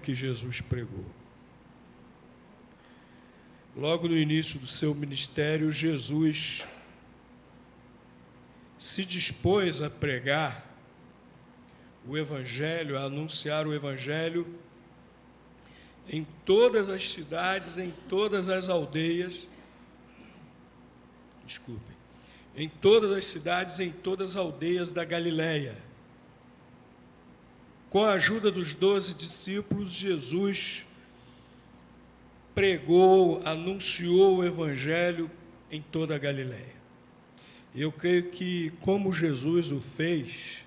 que Jesus pregou. Logo no início do seu ministério, Jesus se dispôs a pregar o Evangelho, a anunciar o Evangelho em todas as cidades, em todas as aldeias, em todas as cidades, em todas as aldeias da Galileia. Com a ajuda dos 12 discípulos, Jesus pregou, anunciou o Evangelho em toda a Galileia. Eu creio que, como Jesus o fez,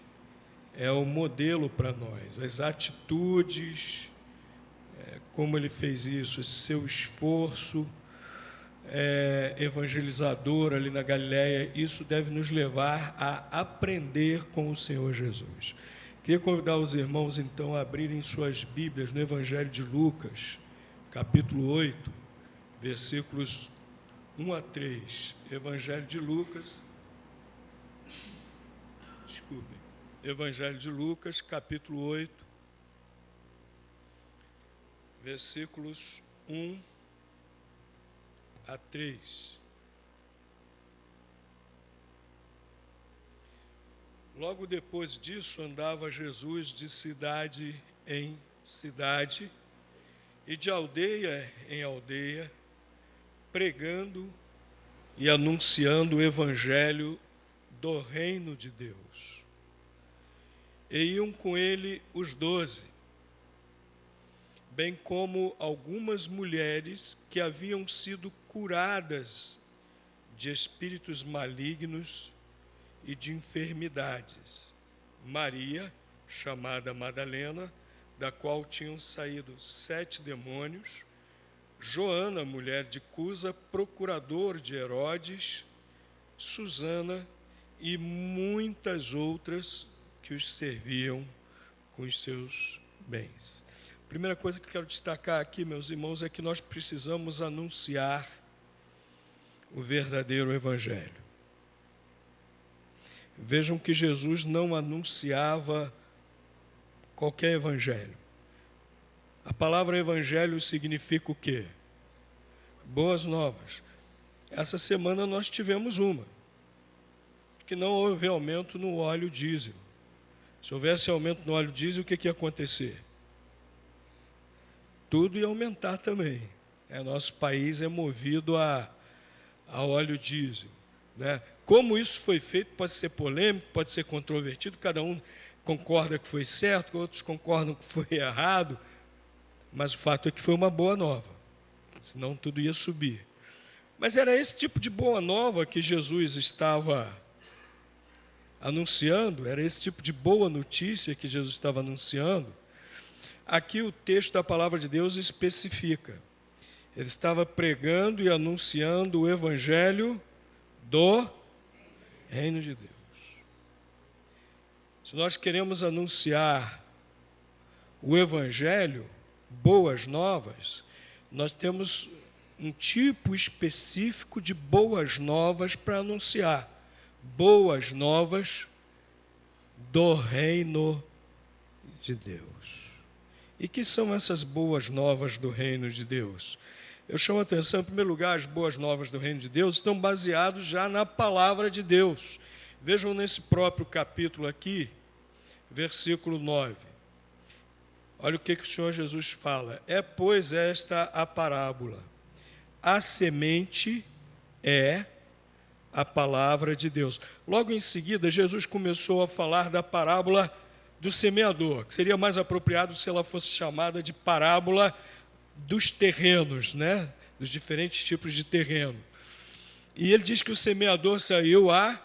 é o modelo para nós. As atitudes, como ele fez isso, esse seu esforço evangelizador ali na Galileia, isso deve nos levar a aprender com o Senhor Jesus. Queria convidar os irmãos, então, a abrirem suas Bíblias no Evangelho de Lucas, capítulo 8, versículos 1 a 3. Evangelho de Lucas, Evangelho de Lucas, capítulo 8, versículos 1 a 3. Logo depois disso, andava Jesus de cidade em cidade e de aldeia em aldeia, pregando e anunciando o Evangelho do reino de Deus. E iam com ele os 12, bem como algumas mulheres que haviam sido curadas de espíritos malignos e de enfermidades. Maria, chamada Madalena, da qual tinham saído 7 demônios, Joana, mulher de Cusa, procurador de Herodes, Susana e muitas outras que os serviam com os seus bens. A primeira coisa que eu quero destacar aqui, meus irmãos, é que nós precisamos anunciar o verdadeiro Evangelho. Vejam que Jesus não anunciava qualquer evangelho. A palavra evangelho significa o quê? Boas novas. Essa semana nós tivemos uma, que não houve aumento no óleo diesel. Se houvesse aumento no óleo diesel, o que ia acontecer? Tudo ia aumentar também. Nosso país é movido a óleo diesel, né? Como isso foi feito, pode ser polêmico, pode ser controvertido, cada um concorda que foi certo, outros concordam que foi errado, mas o fato é que foi uma boa nova, senão tudo ia subir. Mas era esse tipo de boa nova que Jesus estava anunciando, era esse tipo de boa notícia que Jesus estava anunciando. Aqui o texto da palavra de Deus especifica. Ele estava pregando e anunciando o Evangelho do reino de Deus. Se nós queremos anunciar o Evangelho, boas novas, nós temos um tipo específico de boas novas para anunciar. Boas novas do reino de Deus. E que são essas boas novas do reino de Deus? Eu chamo a atenção, em primeiro lugar, as boas novas do reino de Deus estão baseadas já na palavra de Deus. Vejam nesse próprio capítulo aqui, versículo 9. Olha o que o Senhor Jesus fala. Pois, esta a parábola. A semente é a palavra de Deus. Logo em seguida, Jesus começou a falar da parábola do semeador, que seria mais apropriado se ela fosse chamada de parábola dos terrenos, né? Dos diferentes tipos de terreno. E ele diz que o semeador saiu a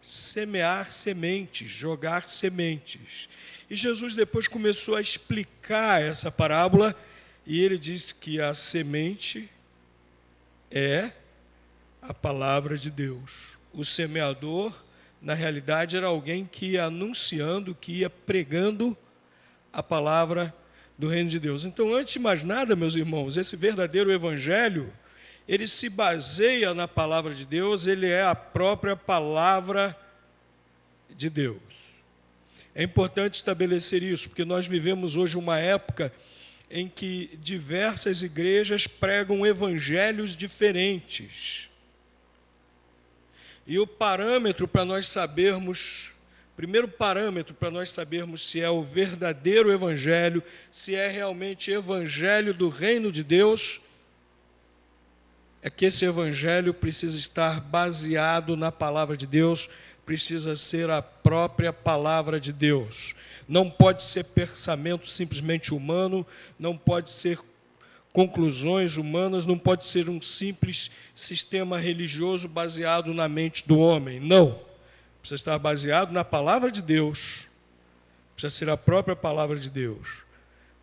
semear sementes, jogar sementes. E Jesus depois começou a explicar essa parábola, e ele disse que a semente é a palavra de Deus. O semeador, na realidade, era alguém que ia anunciando, que ia pregando a palavra do reino de Deus. Então, antes de mais nada, meus irmãos, esse verdadeiro evangelho, ele se baseia na palavra de Deus, ele é a própria palavra de Deus. É importante estabelecer isso, porque nós vivemos hoje uma época em que diversas igrejas pregam evangelhos diferentes. E o parâmetro para nós sabermos, primeiro parâmetro para nós sabermos se é o verdadeiro evangelho, se é realmente evangelho do reino de Deus, é que esse evangelho precisa estar baseado na palavra de Deus, precisa ser a própria palavra de Deus. Não pode ser pensamento simplesmente humano, não pode ser conclusões humanas, não pode ser um simples sistema religioso baseado na mente do homem. Não. Precisa estar baseado na palavra de Deus. Precisa ser a própria palavra de Deus.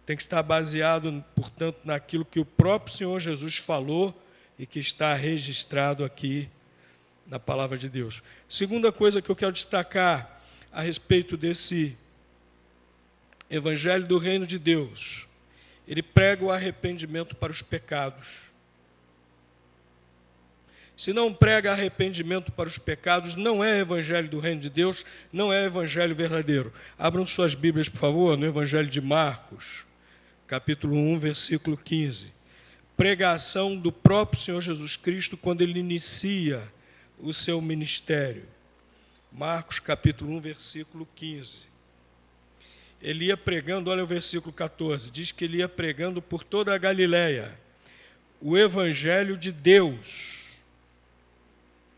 Tem que estar baseado, portanto, naquilo que o próprio Senhor Jesus falou e que está registrado aqui na palavra de Deus. Segunda coisa que eu quero destacar a respeito desse evangelho do reino de Deus, ele prega o arrependimento para os pecados. Se não prega arrependimento para os pecados, não é evangelho do reino de Deus, não é evangelho verdadeiro. Abram suas Bíblias, por favor, no evangelho de Marcos, capítulo 1, versículo 15. Pregação do próprio Senhor Jesus Cristo quando ele inicia o seu ministério. Marcos, capítulo 1, versículo 15. Ele ia pregando, olha o versículo 14, diz que ele ia pregando por toda a Galileia o evangelho de Deus.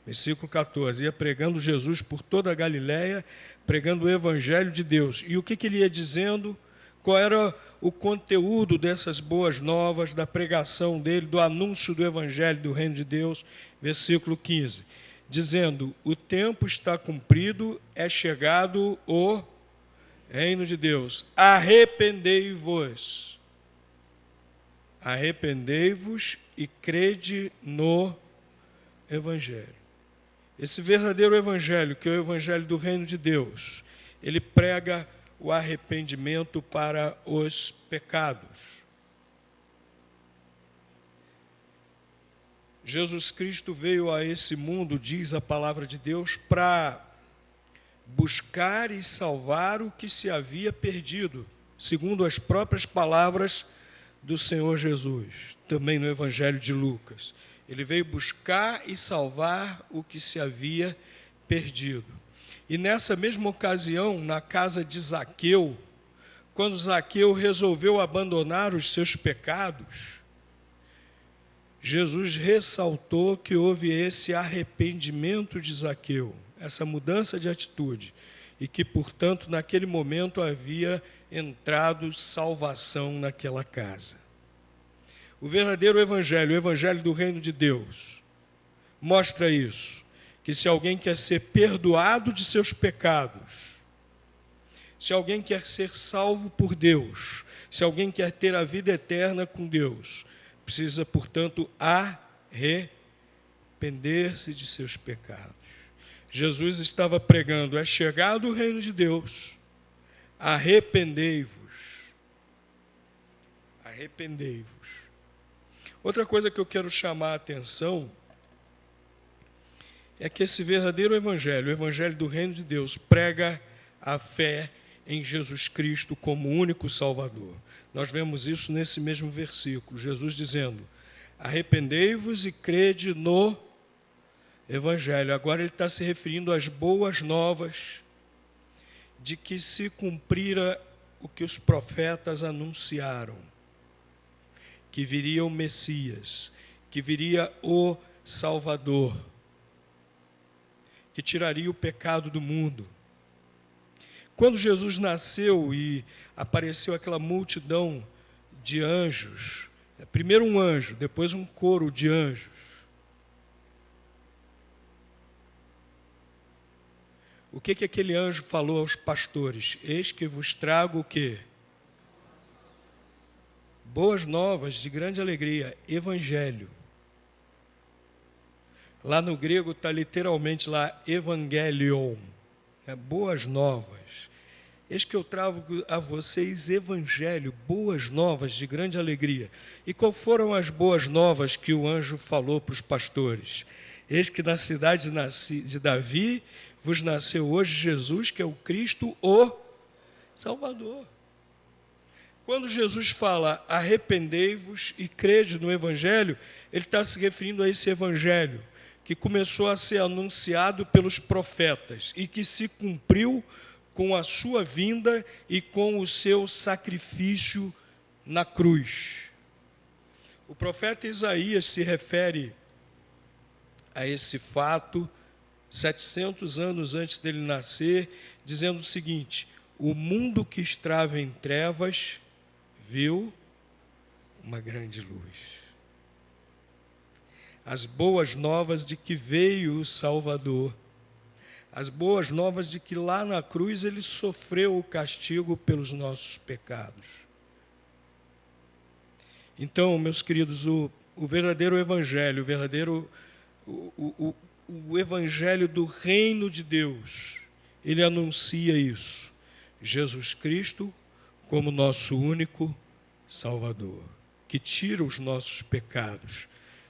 Versículo 14, ia pregando Jesus por toda a Galileia, pregando o evangelho de Deus. E o que ele ia dizendo? Qual era o conteúdo dessas boas novas, da pregação dele, do anúncio do evangelho do reino de Deus? Versículo 15, dizendo: o tempo está cumprido, é chegado o reino de Deus. Arrependei-vos. Arrependei-vos e crede no evangelho. Esse verdadeiro evangelho, que é o evangelho do reino de Deus, ele prega o arrependimento para os pecados. Jesus Cristo veio a esse mundo, diz a palavra de Deus, para buscar e salvar o que se havia perdido, segundo as próprias palavras do Senhor Jesus, também no Evangelho de Lucas. Ele veio buscar e salvar o que se havia perdido. E nessa mesma ocasião, na casa de Zaqueu, quando Zaqueu resolveu abandonar os seus pecados, Jesus ressaltou que houve esse arrependimento de Zaqueu, essa mudança de atitude, e que, portanto, naquele momento havia entrado salvação naquela casa. O verdadeiro evangelho, o evangelho do reino de Deus, mostra isso, que se alguém quer ser perdoado de seus pecados, se alguém quer ser salvo por Deus, se alguém quer ter a vida eterna com Deus, precisa, portanto, arrepender-se de seus pecados. Jesus estava pregando: é chegado o reino de Deus, arrependei-vos. Arrependei-vos. Outra coisa que eu quero chamar a atenção é que esse verdadeiro evangelho, o evangelho do reino de Deus, prega a fé em Jesus Cristo como único Salvador. Nós vemos isso nesse mesmo versículo, Jesus dizendo: arrependei-vos e crede no evangelho. Agora ele está se referindo às boas novas de que se cumprira o que os profetas anunciaram, que viria o Messias, que viria o Salvador, que tiraria o pecado do mundo. Quando Jesus nasceu e apareceu aquela multidão de anjos, primeiro um anjo, depois um coro de anjos, o que aquele anjo falou aos pastores? Eis que vos trago o quê? Boas novas de grande alegria, evangelho. Lá no grego está literalmente lá, evangelion, boas novas. Eis que eu trago a vocês evangelho, boas novas de grande alegria. E qual foram as boas novas que o anjo falou para os pastores? Eis que na cidade de Davi vos nasceu hoje Jesus, que é o Cristo, o Salvador. quando Jesus fala arrependei-vos e crede no Evangelho, ele está se referindo a esse Evangelho que começou a ser anunciado pelos profetas e que se cumpriu com a sua vinda e com o seu sacrifício na cruz. O profeta Isaías se refere a esse fato 700 anos antes dele nascer, dizendo o seguinte: o mundo que estava em trevas viu uma grande luz. As boas novas de que veio o Salvador, as boas novas de que lá na cruz ele sofreu o castigo pelos nossos pecados. Então, meus queridos, o verdadeiro evangelho, o evangelho do reino de Deus, ele anuncia isso: Jesus Cristo como nosso único Salvador, que tira os nossos pecados,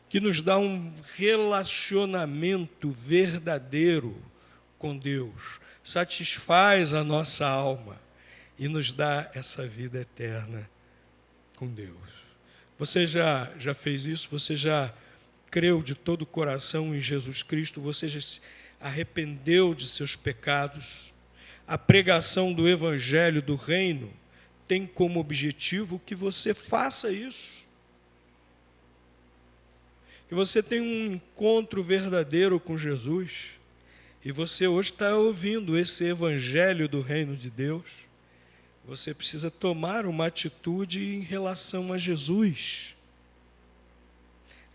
que nos dá um relacionamento verdadeiro com Deus, satisfaz a nossa alma e nos dá essa vida eterna com Deus. Você já fez isso? Você já creu de todo o coração em Jesus Cristo? Você já se arrependeu de seus pecados? A pregação do Evangelho do Reino tem como objetivo que você faça isso, que você tenha um encontro verdadeiro com Jesus. E você hoje está ouvindo esse Evangelho do Reino de Deus. Você precisa tomar uma atitude em relação a Jesus,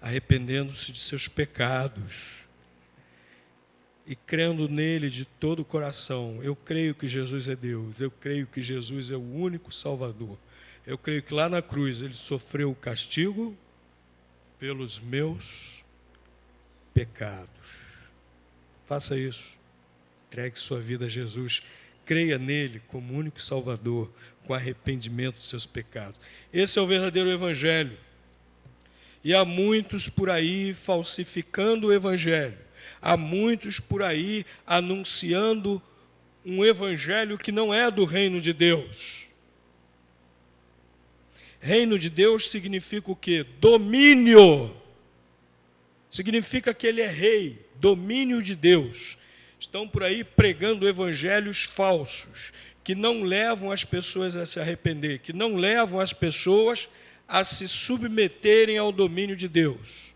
arrependendo-se de seus pecados e crendo nele de todo o coração. Eu creio que Jesus é Deus, eu creio que Jesus é o único Salvador. Eu creio que lá na cruz ele sofreu o castigo pelos meus pecados. Faça isso. Entregue sua vida a Jesus. Creia nele como único Salvador, com arrependimento dos seus pecados. Esse é o verdadeiro Evangelho. E há muitos por aí falsificando o Evangelho. Há muitos por aí anunciando um Evangelho que não é do reino de Deus. Reino de Deus significa o quê? Domínio. Significa que ele é rei, domínio de Deus. Estão por aí pregando evangelhos falsos, que não levam as pessoas a se arrepender, que não levam as pessoas a se submeterem ao domínio de Deus.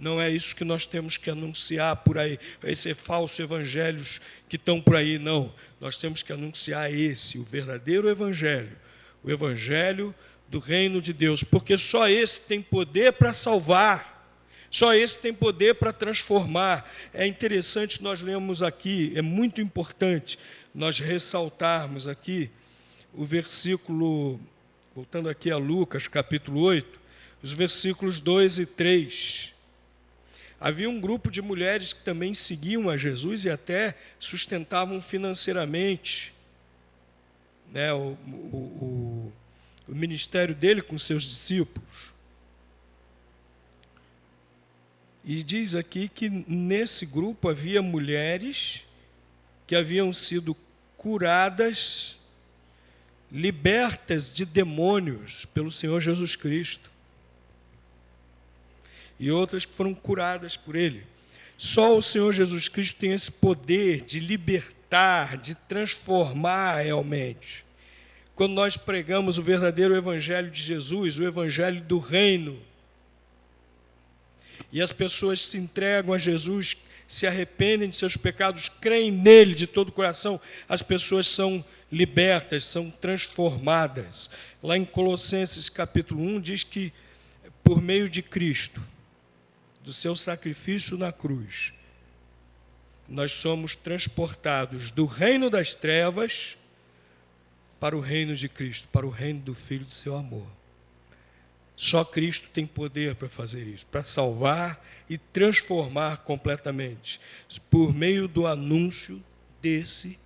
Não é isso que nós temos que anunciar por aí, esses falsos evangelhos que estão por aí, não. Nós temos que anunciar o verdadeiro evangelho, o evangelho do reino de Deus, porque só esse tem poder para salvar. Só esse tem poder para transformar. É interessante, nós lemos aqui, é muito importante nós ressaltarmos aqui o versículo, voltando aqui a Lucas, capítulo 8, os versículos 2 e 3. Havia um grupo de mulheres que também seguiam a Jesus e até sustentavam financeiramente, né, o ministério dele com seus discípulos. E diz aqui que nesse grupo havia mulheres que haviam sido curadas, libertas de demônios pelo Senhor Jesus Cristo. E outras que foram curadas por Ele. Só o Senhor Jesus Cristo tem esse poder de libertar, de transformar realmente. Quando nós pregamos o verdadeiro Evangelho de Jesus, o Evangelho do Reino, e as pessoas se entregam a Jesus, se arrependem de seus pecados, creem nele de todo o coração, as pessoas são libertas, são transformadas. Lá em Colossenses capítulo 1 diz que por meio de Cristo, do seu sacrifício na cruz, nós somos transportados do reino das trevas para o reino de Cristo, para o reino do Filho do seu amor. Só Cristo tem poder para fazer isso, para salvar e transformar completamente, por meio do anúncio desse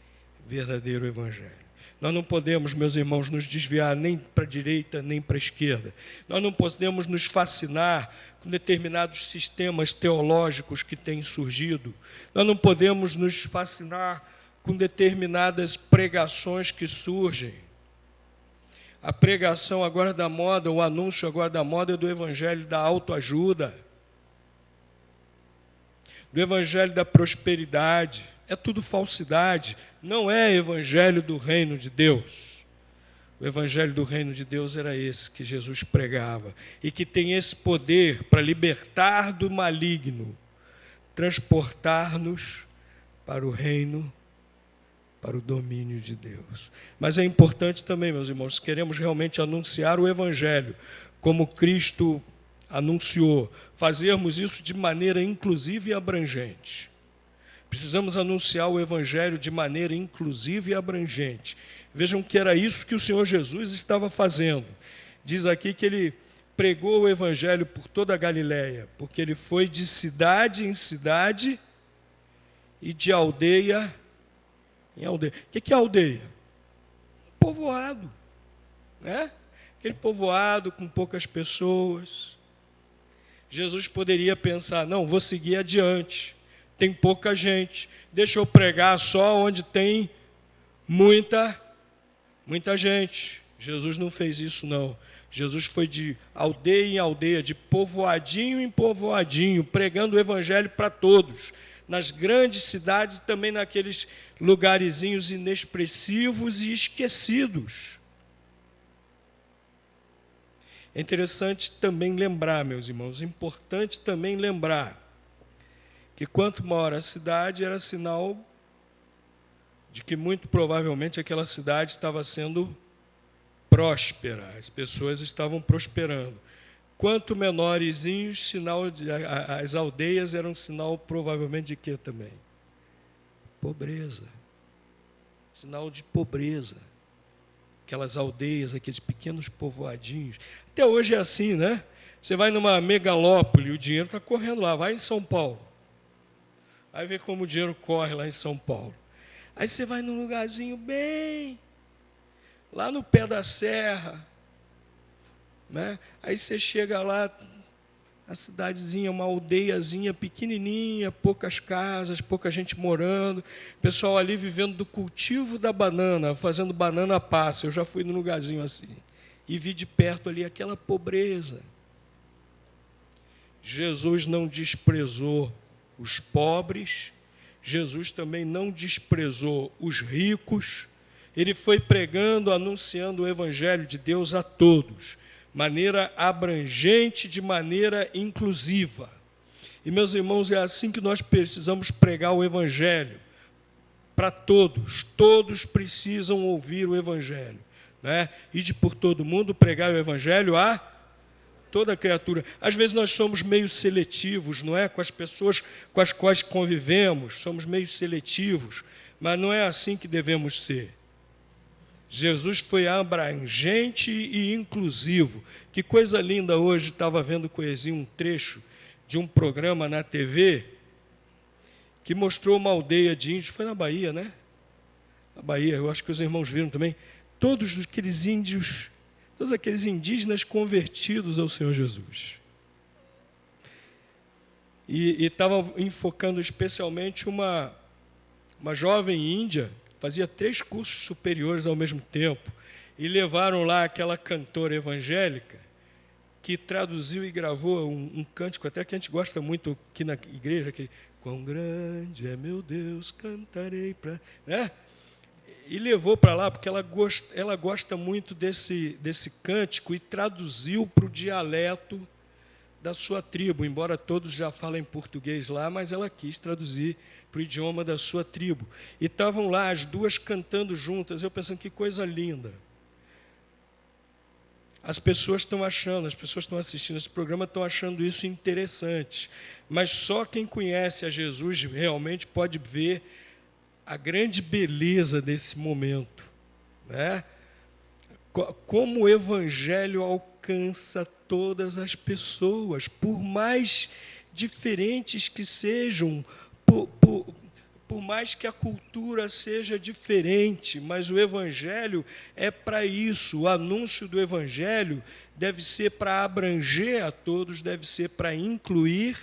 verdadeiro Evangelho. Nós não podemos, meus irmãos, nos desviar nem para a direita, nem para a esquerda. Nós não podemos nos fascinar com determinados sistemas teológicos que têm surgido. Nós não podemos nos fascinar com determinadas pregações que surgem. A pregação agora da moda, o anúncio agora da moda é do evangelho da autoajuda, do evangelho da prosperidade. É tudo falsidade, não é evangelho do reino de Deus. O evangelho do reino de Deus era esse que Jesus pregava e que tem esse poder para libertar do maligno, transportar-nos para o reino, para o domínio de Deus. Mas é importante também, meus irmãos, se queremos realmente anunciar o evangelho como Cristo anunciou, fazermos isso de maneira inclusiva e abrangente. Precisamos anunciar o evangelho de maneira inclusiva e abrangente. Vejam que era isso que o Senhor Jesus estava fazendo. Diz aqui que ele pregou o evangelho por toda a Galileia, porque ele foi de cidade em cidade e de aldeia em aldeia. O que é aldeia? Povoado, né? Aquele povoado com poucas pessoas. Jesus poderia pensar, não, vou seguir adiante, tem pouca gente, deixa eu pregar só onde tem muita gente. Jesus não fez isso, não. Jesus foi de aldeia em aldeia, de povoadinho em povoadinho, pregando o evangelho para todos, nas grandes cidades e também naqueles lugarzinhos inexpressivos e esquecidos. É interessante também lembrar, meus irmãos, é importante também lembrar que quanto maior a cidade, era sinal de que muito provavelmente aquela cidade estava sendo próspera, as pessoas estavam prosperando. Quanto menorzinhos, sinal de, as aldeias eram sinal provavelmente de quê também? Pobreza. Sinal de pobreza. Aquelas aldeias, aqueles pequenos povoadinhos. Até hoje é assim, né? Você vai numa megalópole, o dinheiro está correndo lá. Vai em São Paulo. Vai ver como o dinheiro corre lá em São Paulo. Aí você vai num lugarzinho bem, lá no pé da serra, né? Aí você chega lá, a cidadezinha, uma aldeiazinha pequenininha, poucas casas, pouca gente morando, pessoal ali vivendo do cultivo da banana, fazendo banana passa. Eu já fui num lugarzinho assim e vi de perto ali aquela pobreza. Jesus não desprezou os pobres, Jesus também não desprezou os ricos. Ele foi pregando, anunciando o evangelho de Deus a todos, maneira abrangente, de maneira inclusiva. E, meus irmãos, é assim que nós precisamos pregar o evangelho para todos. Todos precisam ouvir o evangelho, né? Ide por todo mundo pregar o evangelho a toda criatura. Às vezes nós somos meio seletivos, não é? Com as pessoas com as quais convivemos, somos meio seletivos, mas não é assim que devemos ser. Jesus foi abrangente e inclusivo. Que coisa linda hoje, estava vendo coisinha, um trecho de um programa na TV que mostrou uma aldeia de índios, foi na Bahia, né? Na Bahia, eu acho que os irmãos viram também, todos aqueles índios, todos aqueles indígenas convertidos ao Senhor Jesus. E estava enfocando especialmente uma jovem índia, fazia 3 cursos superiores ao mesmo tempo, e levaram lá aquela cantora evangélica que traduziu e gravou um cântico, até que a gente gosta muito aqui na igreja, que quão grande é meu Deus, cantarei para... Né? E levou para lá, porque ela gosta muito desse cântico, e traduziu para o dialeto da sua tribo, embora todos já falem português lá, mas ela quis traduzir para o idioma da sua tribo. E estavam lá as duas cantando juntas, eu pensando, que coisa linda. As pessoas estão achando, as pessoas estão assistindo esse programa, estão achando isso interessante, mas só quem conhece a Jesus realmente pode ver a grande beleza desse momento, né? Como o evangelho alcança todas as pessoas, por mais diferentes que sejam, por mais que a cultura seja diferente, mas o evangelho é para isso. O anúncio do evangelho deve ser para abranger a todos, deve ser para incluir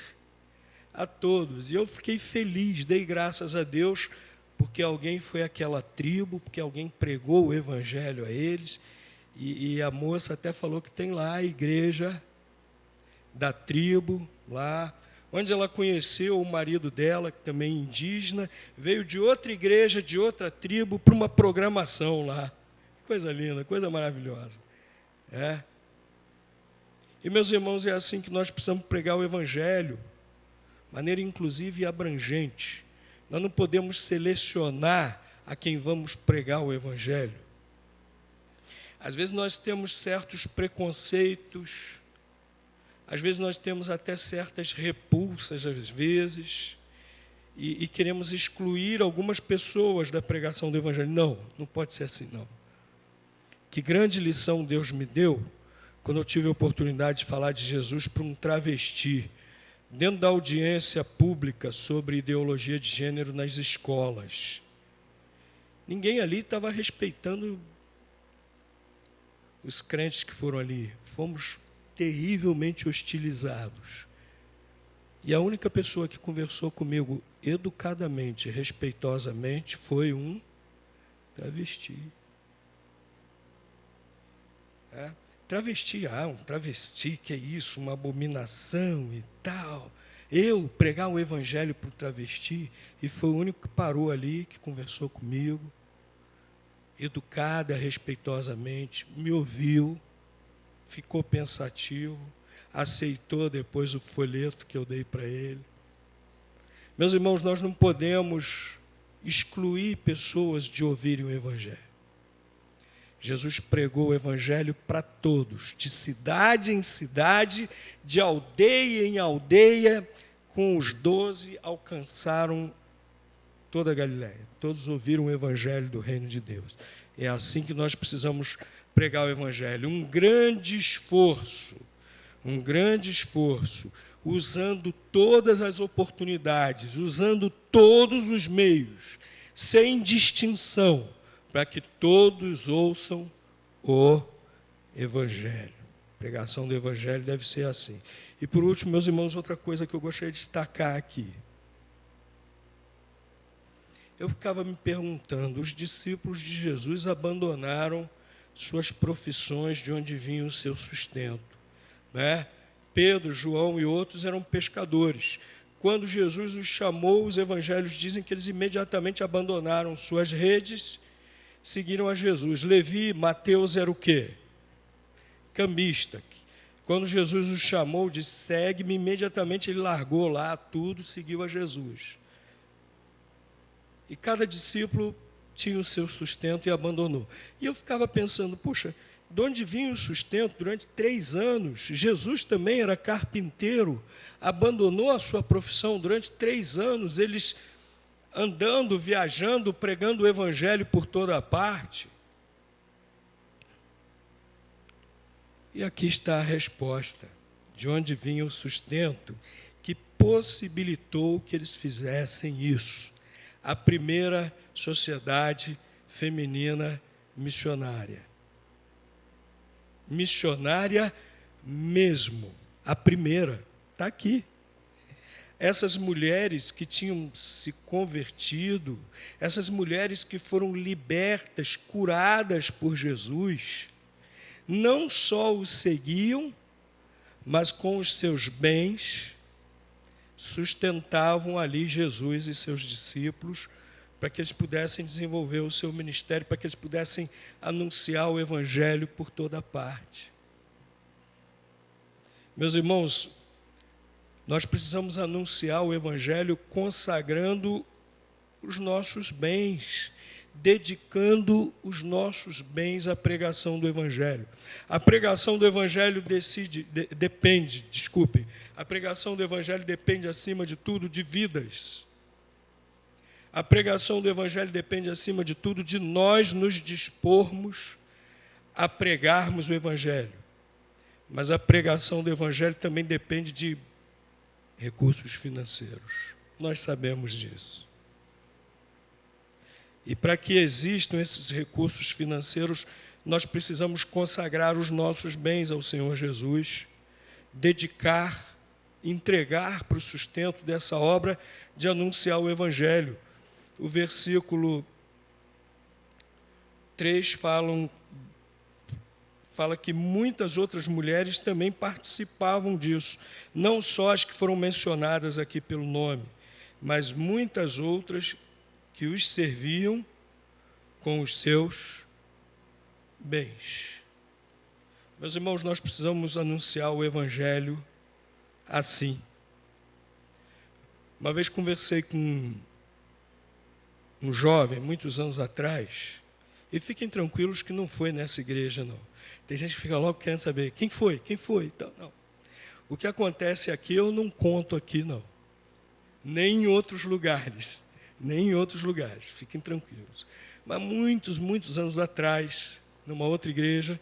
a todos. E eu fiquei feliz, dei graças a Deus, porque alguém foi àquela tribo, porque alguém pregou o evangelho a eles, E a moça até falou que tem lá a igreja da tribo, lá, onde ela conheceu o marido dela, que também é indígena, veio de outra igreja, de outra tribo, para uma programação lá. Coisa linda, coisa maravilhosa. É. E, meus irmãos, é assim que nós precisamos pregar o Evangelho, de maneira inclusive e abrangente. Nós não podemos selecionar a quem vamos pregar o Evangelho. Às vezes nós temos certos preconceitos, às vezes nós temos até certas repulsas, às vezes, e queremos excluir algumas pessoas da pregação do Evangelho. Não, não pode ser assim, não. Que grande lição Deus me deu quando eu tive a oportunidade de falar de Jesus para um travesti, dentro da audiência pública sobre ideologia de gênero nas escolas. Ninguém ali estava respeitando os crentes que foram ali. Fomos terrivelmente hostilizados. E a única pessoa que conversou comigo educadamente, respeitosamente, foi um travesti. Travesti, um travesti, que é isso, uma abominação e tal. Eu pregar o Evangelho para o travesti, e foi o único que parou ali, que conversou comigo, educada, respeitosamente, me ouviu, ficou pensativo, aceitou depois o folheto que eu dei para ele. Meus irmãos, nós não podemos excluir pessoas de ouvirem o Evangelho. Jesus pregou o Evangelho para todos, de cidade em cidade, de aldeia em aldeia, com os 12 alcançaram toda a Galileia. Todos ouviram o Evangelho do Reino de Deus. É assim que nós precisamos pregar o Evangelho. Um grande esforço, usando todas as oportunidades, usando todos os meios, sem distinção, para que todos ouçam o Evangelho. A pregação do Evangelho deve ser assim. E por último, meus irmãos, outra coisa que eu gostaria de destacar aqui. Eu ficava me perguntando, os discípulos de Jesus abandonaram suas profissões de onde vinha o seu sustento, né? Pedro, João e outros eram pescadores. Quando Jesus os chamou, os evangelhos dizem que eles imediatamente abandonaram suas redes, seguiram a Jesus. Levi, Mateus era o quê? Cambista. Quando Jesus os chamou, disse, segue-me, imediatamente ele largou lá tudo, seguiu a Jesus. E cada discípulo tinha o seu sustento e abandonou. E eu ficava pensando, puxa, de onde vinha o sustento durante 3 anos? Jesus também era carpinteiro, abandonou a sua profissão durante 3 anos, eles andando, viajando, pregando o Evangelho por toda a parte. E aqui está a resposta, de onde vinha o sustento que possibilitou que eles fizessem isso. A primeira sociedade feminina missionária. Missionária mesmo, a primeira, está aqui. Essas mulheres que tinham se convertido, essas mulheres que foram libertas, curadas por Jesus, não só o seguiam, mas com os seus bens sustentavam ali Jesus e seus discípulos para que eles pudessem desenvolver o seu ministério, para que eles pudessem anunciar o Evangelho por toda parte. Meus irmãos, nós precisamos anunciar o Evangelho consagrando os nossos bens, dedicando os nossos bens à pregação do Evangelho. A pregação do Evangelho a pregação do Evangelho depende, acima de tudo, de vidas. A pregação do Evangelho depende, acima de tudo, de nós nos dispormos a pregarmos o Evangelho. Mas a pregação do Evangelho também depende de recursos financeiros. Nós sabemos disso. E para que existam esses recursos financeiros, nós precisamos consagrar os nossos bens ao Senhor Jesus, dedicar, entregar para o sustento dessa obra de anunciar o Evangelho. O versículo 3 fala fala que muitas outras mulheres também participavam disso, não só as que foram mencionadas aqui pelo nome, mas muitas outras que os serviam com os seus bens. Meus irmãos, nós precisamos anunciar o Evangelho assim. Uma vez conversei com um jovem, muitos anos atrás, e fiquem tranquilos que não foi nessa igreja, não. Tem gente que fica logo querendo saber, quem foi? Então, não. O que acontece aqui eu não conto aqui, não. Nem em outros lugares. Fiquem tranquilos. Mas muitos anos atrás, numa outra igreja,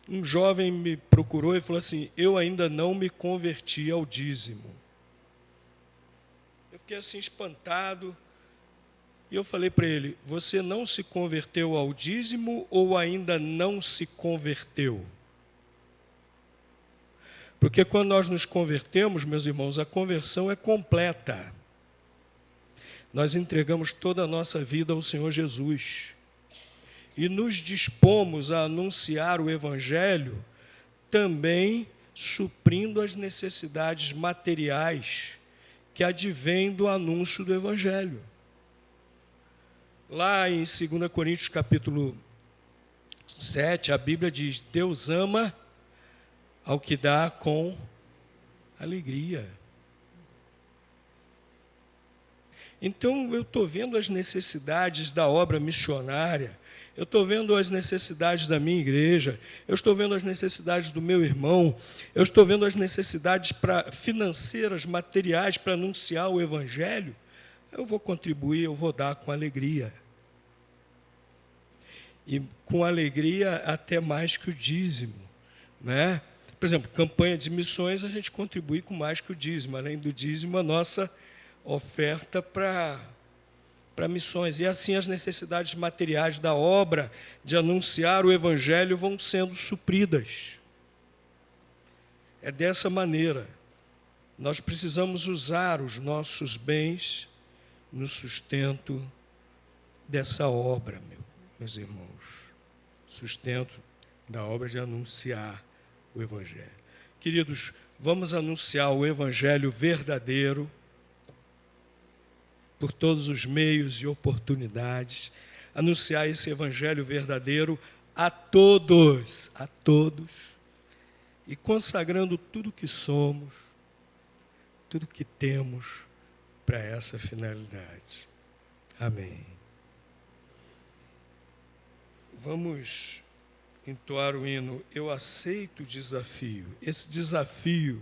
um jovem me procurou e falou assim, eu ainda não me converti ao dízimo. Eu fiquei assim espantado, e eu falei para ele, você não se converteu ao dízimo ou ainda não se converteu? Porque quando nós nos convertemos, meus irmãos, a conversão é completa. Nós entregamos toda a nossa vida ao Senhor Jesus. E nos dispomos a anunciar o Evangelho, também suprindo as necessidades materiais que advêm do anúncio do Evangelho. Lá em 2 Coríntios, capítulo 7, a Bíblia diz, Deus ama ao que dá com alegria. Então, eu estou vendo as necessidades da obra missionária, eu estou vendo as necessidades da minha igreja, eu estou vendo as necessidades do meu irmão, eu estou vendo as necessidades financeiras, materiais, para anunciar o Evangelho, eu vou contribuir, eu vou dar com alegria. E com alegria até mais que o dízimo, né? Por exemplo, campanha de missões, a gente contribui com mais que o dízimo. Além do dízimo, a nossa oferta para missões. E assim as necessidades materiais da obra de anunciar o Evangelho vão sendo supridas. É dessa maneira. Nós precisamos usar os nossos bens no sustento dessa obra, meus irmãos. Sustento da obra de anunciar o Evangelho. Queridos, vamos anunciar o Evangelho verdadeiro por todos os meios e oportunidades, anunciar esse Evangelho verdadeiro a todos, e consagrando tudo que somos, tudo que temos para essa finalidade. Amém. Vamos entoar o hino, eu aceito o desafio. Esse desafio